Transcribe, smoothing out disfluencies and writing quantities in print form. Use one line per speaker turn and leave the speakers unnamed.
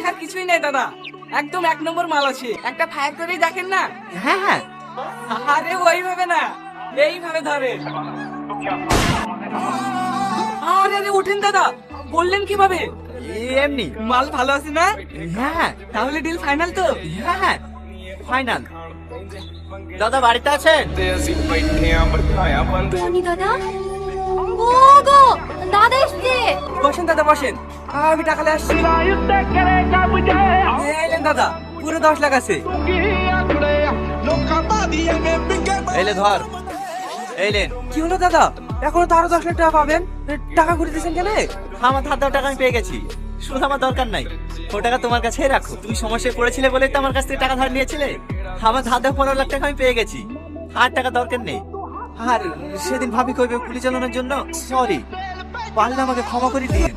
দেখার কিছুই নেই দাদা, একদম এক নম্বর মাল আছে। একটা ফায়ার করেই দেখেন না।
হ্যাঁ হ্যাঁ,
আরে ওইভাবে না, এইভাবে ধরে। আরে আরে ওঠেন দাদা, বললেন কিভাবে?
এমনি।
মাল ভালো আছে না?
হ্যাঁ হ্যাঁ
তাহলে ডিল ফাইনাল তো?
হ্যাঁ হ্যাঁ, ফাইনাল। দাদা বাড়িতে আছেন?
টনি দাদা, ও গো দাদা এসছে।
বসেন দাদা বসেন, আমি টাকা নিয়ে আসছি। এলেন দাদা, পুরো 10 লাখ আছে।
এইলে ধর, এইলেন।
কি হলো দাদা, এখনো তো আরো 10 লাখ টাকা পাবেন? টাকা ঘুরে দিয়েছেন কেন?
আমার ধার দেওয়া টাকা আমি পেয়ে গেছি, শুধু আমার দরকার নাই। ও টাকা তোমার কাছেই রাখো, তুমি সমস্যায় পড়েছিলে বলেই তো আমার কাছ থেকে টাকা ধার নিয়েছিলে। আমার ধার দেওয়া 15 লাখ টাকা আমি পেয়ে গেছি, আর টাকা দরকার নেই। আর সেদিন ভাবি কইবে গুলি চালানোর জন্য সরি, পারলে আমাকে ক্ষমা করে দিন।